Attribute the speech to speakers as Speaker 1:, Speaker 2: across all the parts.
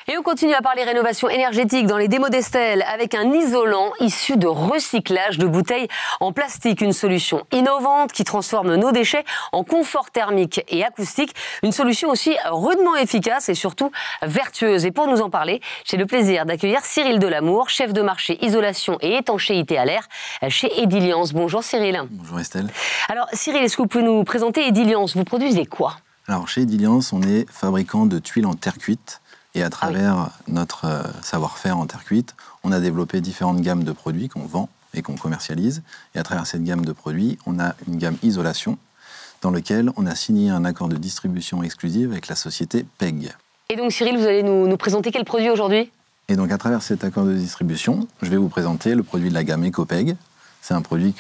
Speaker 1: Et on continue à parler rénovation énergétique dans les démos d'Estelle avec un isolant issu de recyclage de bouteilles en plastique. Une solution innovante qui transforme nos déchets en confort thermique et acoustique. Une solution aussi rudement efficace et surtout vertueuse. Et pour nous en parler, j'ai le plaisir d'accueillir Cyril Delamour, chef de marché isolation et étanchéité à l'air chez Ediliance. Bonjour Cyril.
Speaker 2: Bonjour Estelle.
Speaker 1: Alors Cyril, est-ce que vous pouvez nous présenter Ediliance? Vous produisez quoi?
Speaker 2: Alors chez Ediliance, on est fabricant de tuiles en terre cuite. Et à travers notre savoir-faire en terre cuite, on a développé différentes gammes de produits qu'on vend et qu'on commercialise. Et à travers cette gamme de produits, on a une gamme isolation dans laquelle on a signé un accord de distribution exclusive avec la société PEG.
Speaker 1: Et donc Cyril, vous allez nous présenter quel produit aujourd'hui?
Speaker 2: Et donc à travers cet accord de distribution, je vais vous présenter le produit de la gamme EcoPEG. C'est un produit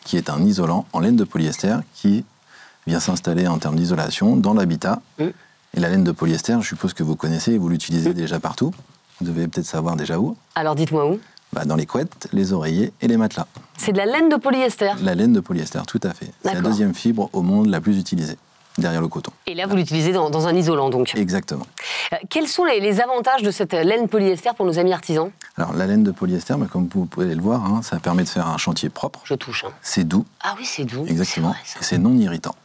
Speaker 2: qui est un isolant en laine de polyester qui vient s'installer en termes d'isolation dans l'habitat. Et la laine de polyester, je suppose que vous connaissez, vous l'utilisez déjà partout. Vous devez peut-être savoir déjà où.
Speaker 1: Alors dites-moi où.
Speaker 2: Dans les couettes, les oreillers et les matelas.
Speaker 1: C'est de la laine de polyester? La
Speaker 2: laine de polyester, tout à fait. C'est la deuxième fibre au monde la plus utilisée, derrière le coton.
Speaker 1: Et là, vous l'utilisez dans un isolant, donc?
Speaker 2: Exactement.
Speaker 1: Quels sont les avantages de cette laine polyester pour nos amis artisans?
Speaker 2: Alors, la laine de polyester, comme vous pouvez le voir, ça permet de faire un chantier propre.
Speaker 1: Je touche.
Speaker 2: C'est doux.
Speaker 1: Ah oui, c'est doux.
Speaker 2: Exactement. C'est non irritant.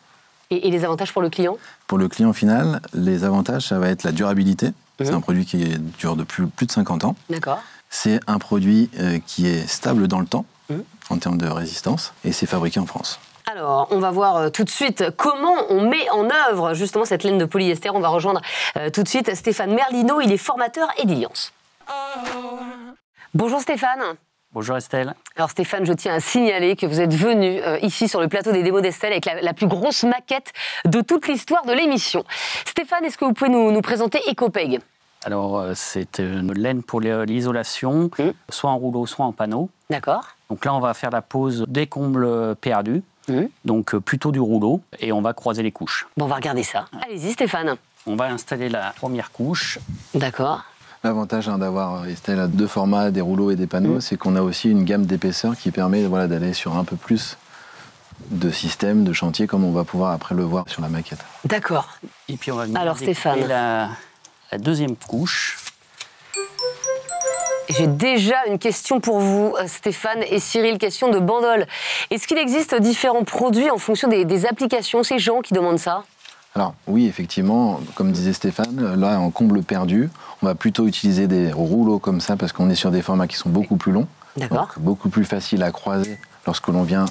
Speaker 1: Et les avantages pour le client?
Speaker 2: Pour le client final, les avantages, ça va être la durabilité. C'est un produit qui dure depuis plus de 50 ans.
Speaker 1: D'accord.
Speaker 2: C'est un produit qui est stable dans le temps, en termes de résistance, et c'est fabriqué en France.
Speaker 1: Alors, on va voir tout de suite comment on met en œuvre justement cette laine de polyester. On va rejoindre tout de suite Stéphane Merlino, il est formateur Ediliance. Bonjour Stéphane.
Speaker 3: Bonjour Estelle.
Speaker 1: Alors Stéphane, je tiens à signaler que vous êtes venu ici sur le plateau des démos d'Estelle avec la plus grosse maquette de toute l'histoire de l'émission. Stéphane, est-ce que vous pouvez nous présenter EcoPEG?
Speaker 3: Alors c'est une laine pour l'isolation, soit en rouleau, soit en panneau.
Speaker 1: D'accord.
Speaker 3: Donc là on va faire la pose des combles perdus, donc plutôt du rouleau, et on va croiser les couches.
Speaker 1: Bon, on va regarder ça. Allez-y Stéphane.
Speaker 3: On va installer la première couche.
Speaker 1: D'accord.
Speaker 2: L'avantage d'avoir, Estelle, deux formats, des rouleaux et des panneaux, c'est qu'on a aussi une gamme d'épaisseur qui permet d'aller sur un peu plus de systèmes, de chantiers, comme on va pouvoir après le voir sur la maquette.
Speaker 1: D'accord.
Speaker 3: Et puis on va venir
Speaker 1: alors Stéphane,
Speaker 3: la deuxième couche.
Speaker 1: J'ai déjà une question pour vous, Stéphane et Cyril, question de bandole. Est-ce qu'il existe différents produits en fonction des applications? Ces gens qui demandent ça?
Speaker 2: Alors oui, effectivement, comme disait Stéphane, là en comble perdu, on va plutôt utiliser des rouleaux comme ça parce qu'on est sur des formats qui sont beaucoup plus longs, donc beaucoup plus faciles à croiser lorsque l'on vient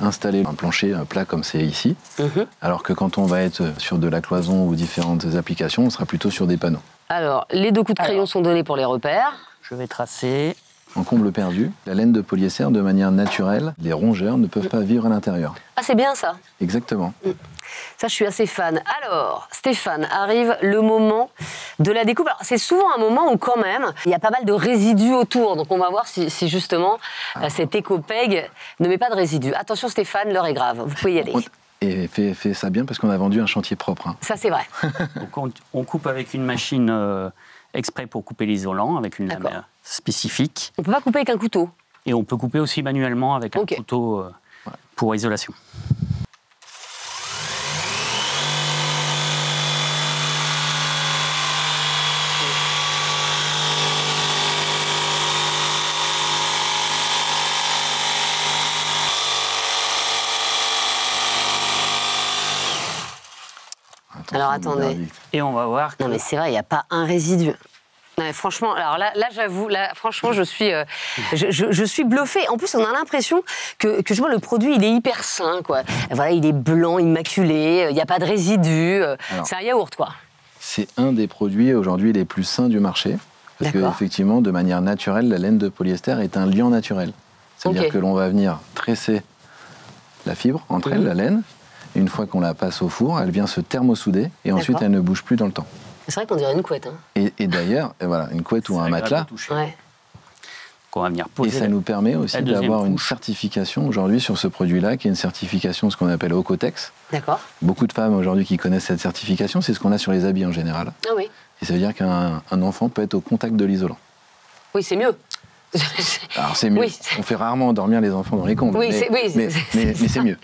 Speaker 2: installer un plancher plat comme c'est ici, alors que quand on va être sur de la cloison ou différentes applications, on sera plutôt sur des panneaux.
Speaker 1: Alors, les deux coups de crayon sont donnés pour les repères.
Speaker 3: Je vais tracer.
Speaker 2: En comble perdu, la laine de polyester, de manière naturelle, les rongeurs ne peuvent pas vivre à l'intérieur.
Speaker 1: Ah, c'est bien ça.
Speaker 2: Exactement.
Speaker 1: Ça, je suis assez fan. Alors, Stéphane, arrive le moment de la découpe. Alors, c'est souvent un moment où, quand même, il y a pas mal de résidus autour. Donc, on va voir si justement, cet EcoPEG ne met pas de résidus. Attention, Stéphane, l'heure est grave. Vous pouvez y aller.
Speaker 2: Et fait ça bien parce qu'on a vendu un chantier propre.
Speaker 1: Ça, c'est vrai.
Speaker 3: Donc, on coupe avec une machine exprès pour couper l'isolant, avec une lame spécifique.
Speaker 1: On ne peut pas couper avec un couteau?
Speaker 3: Et on peut couper aussi manuellement avec un couteau pour isolation.
Speaker 1: Alors attendez.
Speaker 3: Et on va voir que...
Speaker 1: Non mais c'est vrai, il n'y a pas un résidu. Non, mais franchement, alors là j'avoue, franchement, je suis bluffée. En plus, on a l'impression que je vois le produit, il est hyper sain, quoi. Voilà, il est blanc, immaculé, il n'y a pas de résidus. C'est un yaourt, quoi.
Speaker 2: C'est un des produits aujourd'hui les plus sains du marché. Parce qu'effectivement, de manière naturelle, la laine de polyester est un liant naturel. C'est-à-dire que l'on va venir tresser la fibre entre elles, la laine. Et une fois qu'on la passe au four, elle vient se thermosouder et ensuite elle ne bouge plus dans le temps.
Speaker 1: C'est vrai qu'on dirait une couette.
Speaker 2: Et d'ailleurs, voilà, une couette ou un matelas.
Speaker 3: qu'on va venir poser.
Speaker 2: Et ça nous permet aussi d'avoir une certification aujourd'hui sur ce produit-là, qui est une certification, ce qu'on appelle Ocotex.
Speaker 1: D'accord.
Speaker 2: Beaucoup de femmes aujourd'hui qui connaissent cette certification, c'est ce qu'on a sur les habits en général.
Speaker 1: Ah oui.
Speaker 2: Et ça veut dire qu'un enfant peut être au contact de l'isolant.
Speaker 1: Oui, c'est mieux.
Speaker 2: Alors c'est mieux. Oui. On fait rarement endormir les enfants dans les combles.
Speaker 1: Oui,
Speaker 2: mais c'est mieux.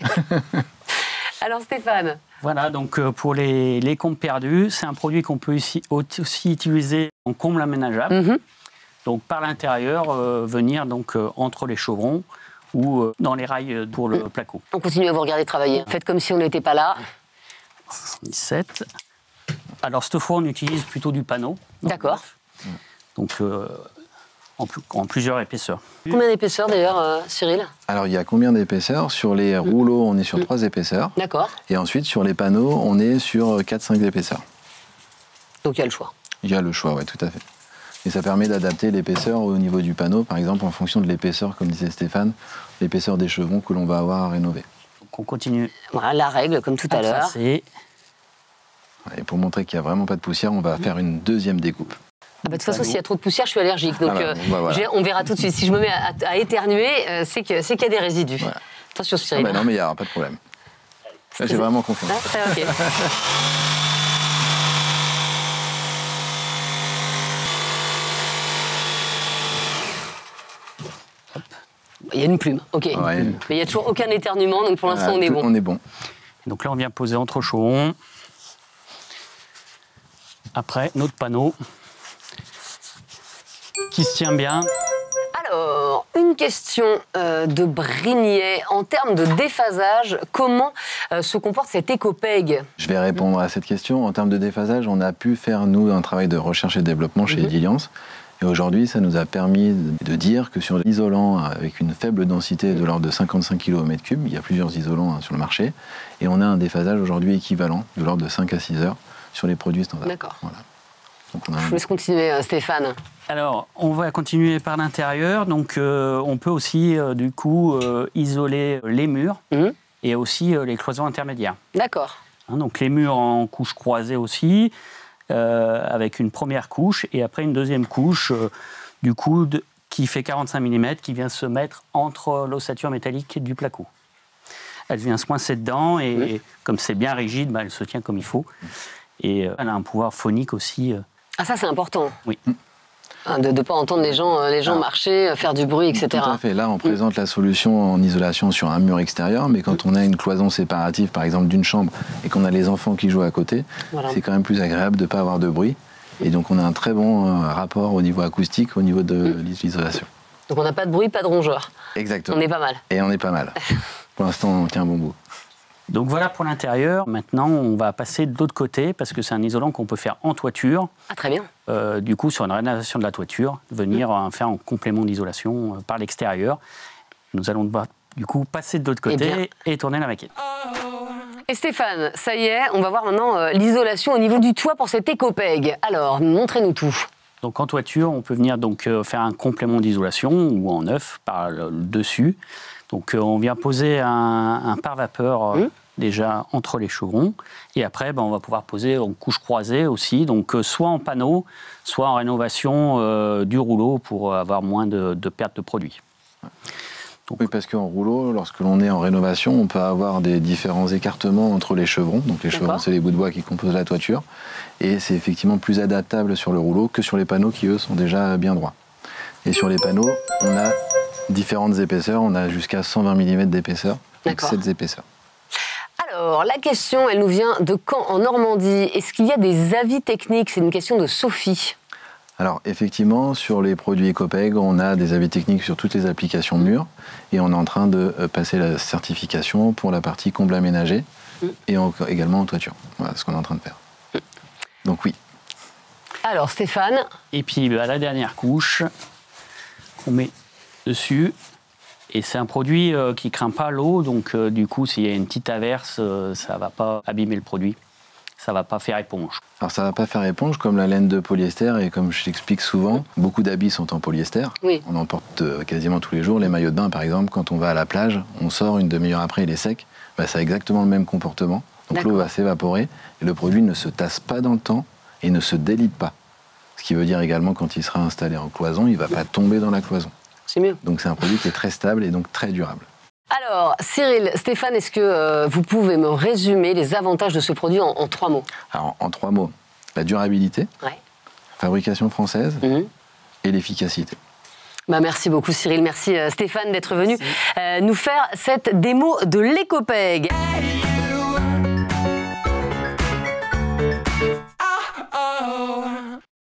Speaker 1: Alors Stéphane.
Speaker 3: Voilà, donc pour les combes perdus, c'est un produit qu'on peut aussi utiliser en comble aménageable. Donc par l'intérieur, venir donc, entre les chevrons ou dans les rails pour le placo.
Speaker 1: On continue à vous regarder travailler. Faites comme si on n'était pas là.
Speaker 3: 77. Alors cette fois, on utilise plutôt du panneau.
Speaker 1: D'accord.
Speaker 3: Donc en plusieurs épaisseurs.
Speaker 1: Combien d'épaisseur d'ailleurs, Cyril?
Speaker 2: Alors il y a combien d'épaisseurs? Sur les rouleaux, on est sur 3 épaisseurs.
Speaker 1: D'accord.
Speaker 2: Et ensuite, sur les panneaux, on est sur 4-5 épaisseurs.
Speaker 1: Donc il y a le choix.
Speaker 2: Il y a le choix, oui, tout à fait. Et ça permet d'adapter l'épaisseur au niveau du panneau, par exemple, en fonction de l'épaisseur, comme disait Stéphane, l'épaisseur des chevrons que l'on va avoir à rénover.
Speaker 3: Donc on continue.
Speaker 1: Voilà, la règle, comme tout à l'heure.
Speaker 2: Et pour montrer qu'il n'y a vraiment pas de poussière, on va faire une deuxième découpe.
Speaker 1: Ah bah de toute façon, s'il y a trop de poussière, je suis allergique. Donc
Speaker 2: voilà.
Speaker 1: on verra tout de suite. Si je me mets à éternuer, c'est qu'il y a des résidus. Voilà. Attention, Cyril.
Speaker 2: Non, mais il n'y aura pas de problème. Là, j'ai vraiment confiance.
Speaker 1: Ah, okay. Il y a une plume, ok. Ouais. Mais il n'y a toujours aucun éternuement, donc pour l'instant, on est bon.
Speaker 2: On est bon.
Speaker 3: Donc là, on vient poser entre chevrons. Après, notre panneau qui se tient bien.
Speaker 1: Alors, une question de Brignet. En termes de déphasage, comment se comporte cet écopeg?
Speaker 2: Je vais répondre à cette question. En termes de déphasage, on a pu faire, nous, un travail de recherche et développement chez Ediliance. Et aujourd'hui, ça nous a permis de dire que sur l'isolant avec une faible densité de l'ordre de 55 kg au mètre cube, il y a plusieurs isolants sur le marché, et on a un déphasage aujourd'hui équivalent de l'ordre de 5 à 6 heures sur les produits standards.
Speaker 1: D'accord.
Speaker 2: Voilà.
Speaker 1: Je vous laisse continuer, Stéphane.
Speaker 3: Alors, on va continuer par l'intérieur. Donc, on peut aussi, du coup, isoler les murs et aussi les cloisons intermédiaires.
Speaker 1: D'accord.
Speaker 3: Donc, les murs en couche croisée aussi, avec une première couche et après une deuxième couche, du coup, qui fait 45 mm, qui vient se mettre entre l'ossature métallique du placo. Elle vient se coincer dedans et comme c'est bien rigide, elle se tient comme il faut. Et elle a un pouvoir phonique aussi.
Speaker 1: Ah, ça, c'est important.
Speaker 3: Oui.
Speaker 1: De ne pas entendre les gens marcher, faire du bruit, etc.
Speaker 2: Tout à fait. Là, on présente la solution en isolation sur un mur extérieur, mais quand on a une cloison séparative, par exemple, d'une chambre, et qu'on a les enfants qui jouent à côté, c'est quand même plus agréable de ne pas avoir de bruit. Et donc, on a un très bon rapport au niveau acoustique, au niveau de l'isolation.
Speaker 1: Donc, on n'a pas de bruit, pas de rongeur.
Speaker 2: Exactement.
Speaker 1: On est pas mal.
Speaker 2: Et on est pas mal. Pour l'instant, on tient un bon bout.
Speaker 3: Donc voilà pour l'intérieur. Maintenant, on va passer de l'autre côté parce que c'est un isolant qu'on peut faire en toiture.
Speaker 1: Ah, très bien.
Speaker 3: Du coup, sur une rénovation de la toiture, venir faire en complément d'isolation par l'extérieur. Nous allons devoir, du coup, passer de l'autre côté et tourner la maquette.
Speaker 1: Et Stéphane, ça y est, on va voir maintenant l'isolation au niveau du toit pour cet écopeg. Alors, montrez-nous tout.
Speaker 3: Donc en toiture, on peut venir donc faire un complément d'isolation ou en neuf par le dessus. Donc on vient poser un pare-vapeur déjà entre les chevrons. Et après, on va pouvoir poser en couche croisée aussi, donc soit en panneau, soit en rénovation du rouleau pour avoir moins de pertes de produits.
Speaker 2: Donc, oui, parce qu'en rouleau, lorsque l'on est en rénovation, on peut avoir des différents écartements entre les chevrons. Donc les chevrons, c'est les bouts de bois qui composent la toiture. Et c'est effectivement plus adaptable sur le rouleau que sur les panneaux qui, eux, sont déjà bien droits. Et sur les panneaux, on a différentes épaisseurs. On a jusqu'à 120 mm d'épaisseur, donc 7 épaisseurs.
Speaker 1: Alors, la question, elle nous vient de Caen, en Normandie. Est-ce qu'il y a des avis techniques? C'est une question de Sophie.
Speaker 2: Alors, effectivement, sur les produits écopeg, on a des avis techniques sur toutes les applications murs. Et on est en train de passer la certification pour la partie comble aménagé et également en toiture. Voilà ce qu'on est en train de faire. Donc oui.
Speaker 1: Alors, Stéphane.
Speaker 3: Et puis, la dernière couche qu'on met dessus. Et c'est un produit qui ne craint pas l'eau, donc du coup, s'il y a une petite averse, ça ne va pas abîmer le produit. Ça ne va pas faire éponge.
Speaker 2: Alors ça ne va pas faire éponge comme la laine de polyester, et comme je l'explique souvent, beaucoup d'habits sont en polyester.
Speaker 1: Oui.
Speaker 2: On en porte quasiment tous les jours. Les maillots de bain, par exemple, quand on va à la plage, on sort une demi-heure après, il est sec. Ça a exactement le même comportement. Donc l'eau va s'évaporer, et le produit ne se tasse pas dans le temps et ne se délite pas. Ce qui veut dire également, quand il sera installé en cloison, il ne va pas tomber dans la cloison.
Speaker 1: C'est mieux.
Speaker 2: Donc c'est un produit qui est très stable et donc très durable.
Speaker 1: Alors, Cyril, Stéphane, est-ce que vous pouvez me résumer les avantages de ce produit en 3 mots?
Speaker 2: Alors, en 3 mots, la durabilité, fabrication française et l'efficacité.
Speaker 1: Merci beaucoup, Cyril. Merci, Stéphane, d'être venu nous faire cette démo de l'écopeg.